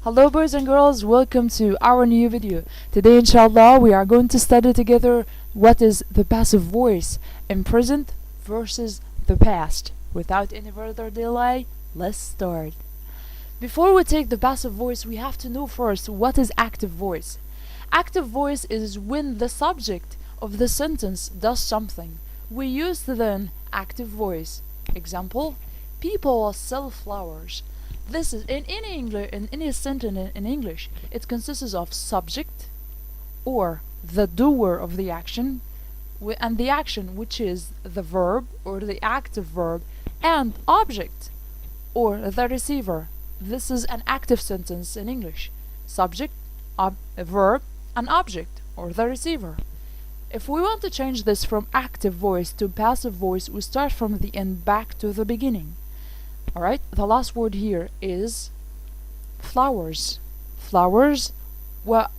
Hello boys and girls, welcome to our new video. Today inshallah we are going to study together what is the passive voice in present versus the past. Without any further delay, let's start. Before we take the passive voice, we have to know first what is active voice. Active voice is when the subject of the sentence does something. We use then active voice. Example, people sell flowers. This is in any sentence in English, it consists of subject or the doer of the action and the action, which is the verb or the active verb, and object or the receiver. This is an active sentence in English. Subject, verb, and object or the receiver. If we want to change this from active voice to passive voice, we start from the end back to the beginning. Alright, the last word here is flowers. Flowers, well,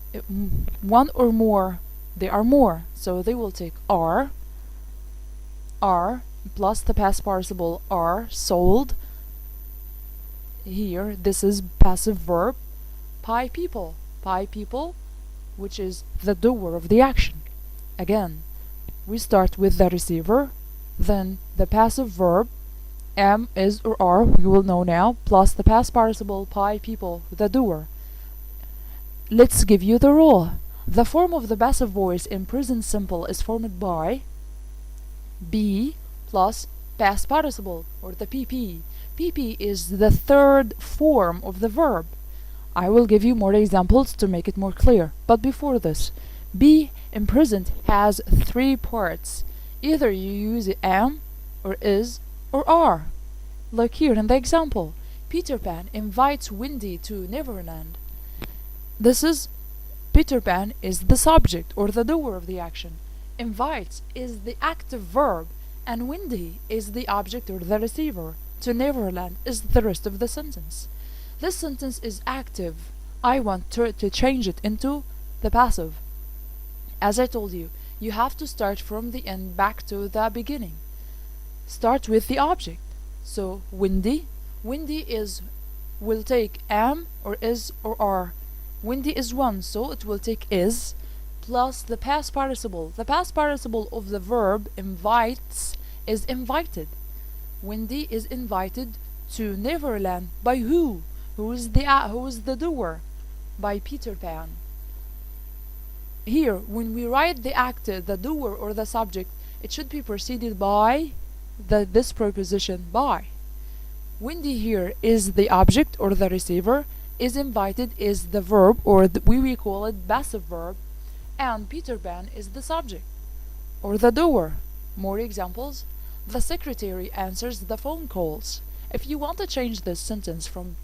one or more, they are more, so they will take are plus the past participle are sold. Here, this is passive verb. Pie people, which is the doer of the action. Again, we start with the receiver, then the passive verb, am, is, or are, we will know now, plus the past participle, pie people, the doer. Let's give you the rule. The form of the passive voice in present simple is formed by be plus past participle, or the pp. pp is the third form of the verb. I will give you more examples to make it more clear, but before this, be in present has three parts. Either you use am, or is, or are. Like here in the example, Peter Pan invites Wendy to Neverland. This is Peter Pan is the subject or the doer of the action. Invites is the active verb, and Wendy is the object or the receiver. To Neverland is the rest of the sentence. This sentence is active. I want to change it into the passive. As I told you, you have to start from the end back to the beginning. Start with the object. So Wendy will take am or is or are. Wendy is one, so it will take is plus the past participle. The past participle of the verb invites is invited. Wendy is invited to Neverland by who? Who is the doer? By Peter Pan. Here, when we write the actor, the doer or the subject, it should be preceded by this preposition by. Wendy here is the object or the receiver, is invited is the verb or we call it passive verb, and Peter Pan is the subject or the doer. More examples. The secretary answers the phone calls. If you want to change this sentence from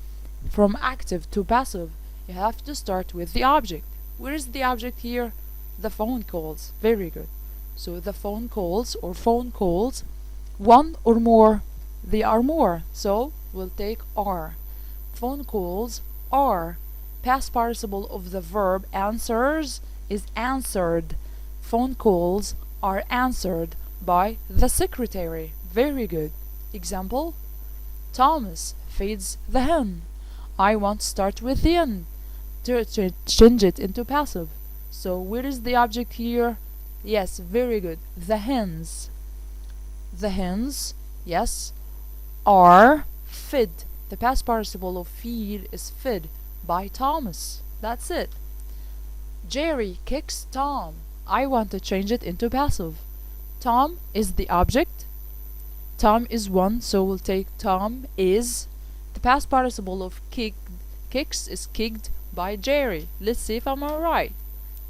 active to passive, you have to start with the object. Where is the object here? The phone calls. Very good. So the phone calls or phone calls, one or more, they are more, so we'll take are. Phone calls are. Past participle of the verb answers is answered. Phone calls are answered by the secretary. Very good. Example, Thomas feeds the hen. I want to start with the end to change it into passive. So where is the object here? Yes, very good. The hens. The hens, yes, are fed. The past participle of feed is fed by Thomas. That's it. Jerry kicks Tom. I want to change it into passive. Tom is the object. Tom is one, so we'll take Tom is. The past participle of kicks is kicked by Jerry. Let's see if I'm alright.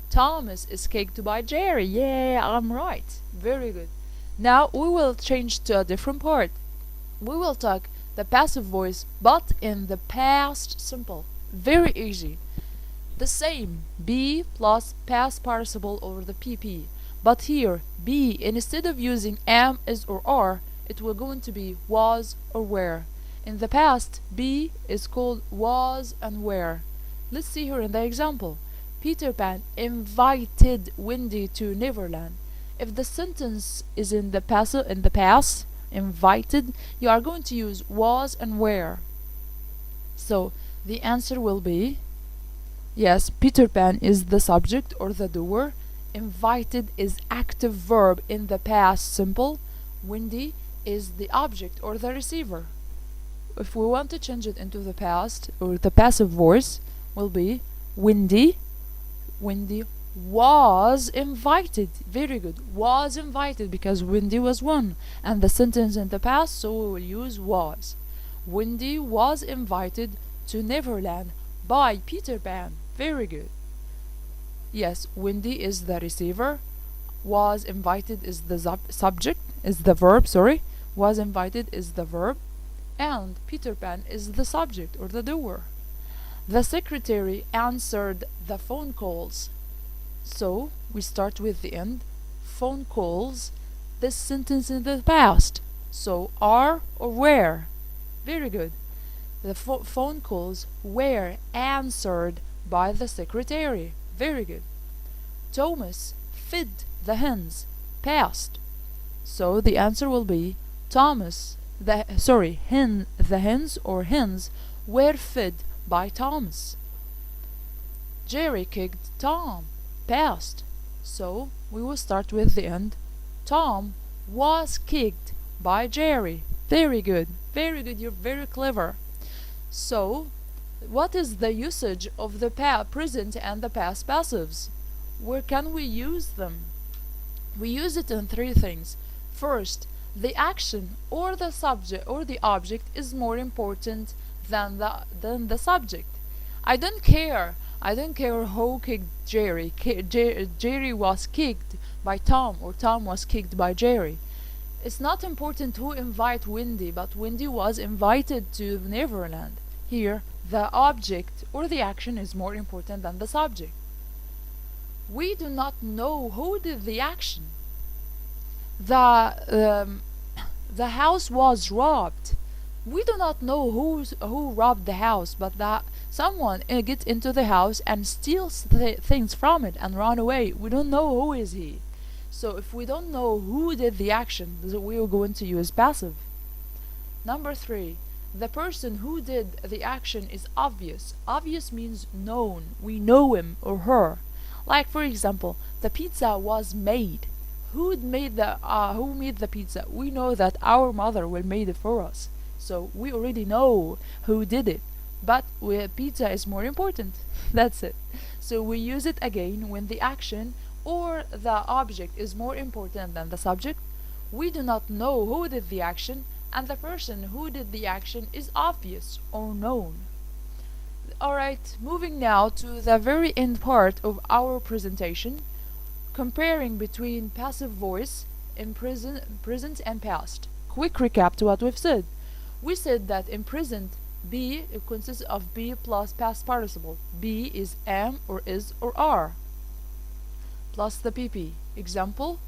Thomas is kicked by Jerry. Yeah, I'm right. Very good. Now we will change to a different part. We will talk the passive voice, but in the past simple. Very easy. The same, be plus past participle over the pp. But here, be, instead of using am, is, or are, it will going to be was or were. In the past, be is called was and were. Let's see here in the example. Peter Pan invited Wendy to Neverland. If the sentence is in the past, invited, you are going to use was and were. So The answer will be yes, Peter Pan is the subject or the doer. Invited is active verb in the past simple. Wendy is the object or the receiver. If we want to change it into the past or the passive voice will be Wendy was invited. Very good. Was invited because Wendy was one. And the sentence in the past, so we will use was. Wendy was invited to Neverland by Peter Pan. Very good. Yes, Wendy is the receiver. Was invited is the subject, is the verb, sorry. Was invited is the verb. And Peter Pan is the subject or the doer. The secretary answered the phone calls. So we start with the end. Phone calls. This sentence in the past. So are or were. Very good. The phone calls were answered by the secretary. Very good. Thomas fed the hens. Past. So the answer will be Thomas. The hens or hens were fed by Thomas. Jerry kicked Tom. Past. So we will start with the end. Tom was kicked by Jerry. Very good. Very good. You're very clever. So, what is the usage of the present and the past passives? Where can we use them? We use it in three things. First, the action or the subject or the object is more important than the subject. I don't care who kicked Jerry. Jerry was kicked by Tom or Tom was kicked by Jerry. It's not important who invite Wendy, but Wendy was invited to Neverland. Here, the object or the action is more important than the subject. We do not know who did the action. The house was robbed. We do not know who robbed the house, but that someone gets into the house and steals things from it and run away. We don't know who is he. So if we don't know who did the action, we are going to use passive. Number 3, the person who did the action is obvious. Obvious means known. We know him or her. Like for example, the pizza was made. Who made the pizza? We know that our mother will made it for us. So we already know who did it. But pizza is more important. That's it. So we use it again when the action or the object is more important than the subject. We do not know who did the action, and the person who did the action is obvious or known. Alright, moving now to the very end part of our presentation, comparing between passive voice in present and past. Quick recap to what we've said. We said that in present, be consists of be plus past participle. Be is am or is or are, plus the pp. Example,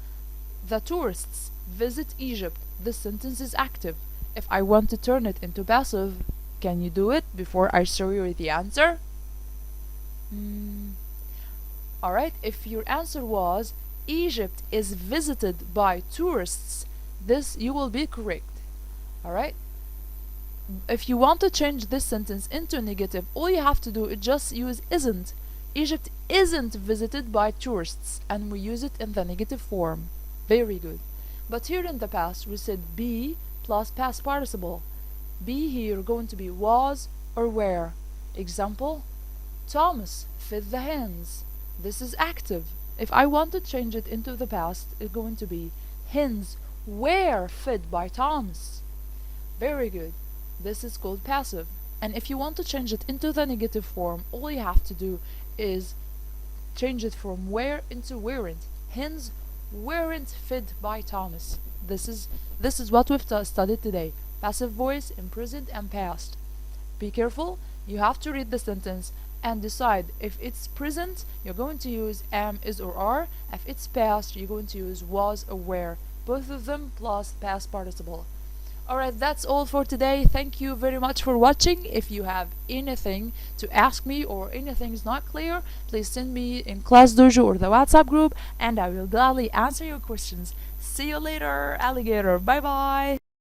the tourists visit Egypt. This sentence is active. If I want to turn it into passive, can you do it before I show you the answer? Alright, if your answer was Egypt is visited by tourists, this you will be correct. Alright? If you want to change this sentence into negative, all you have to do is just use isn't. Egypt isn't visited by tourists, and we use it in the negative form. Very good. But here in the past, we said be plus past participle. Be here going to be was or were. Example, Thomas fed the hens. This is active. If I want to change it into the past, it's going to be hens were fed by Thomas. Very good. This is called passive. And if you want to change it into the negative form, all you have to do is change it from were into weren't. Hens weren't fed by Thomas. This is what we've studied today. Passive voice in present and past. Be careful. You have to read the sentence and decide if it's present, you're going to use am, is, or are. If it's past, you're going to use was or were. Both of them plus past participle. Alright, that's all for today. Thank you very much for watching. If you have anything to ask me or anything's not clear, please send me in Class Dojo or the WhatsApp group, and I will gladly answer your questions. See you later, alligator. Bye bye.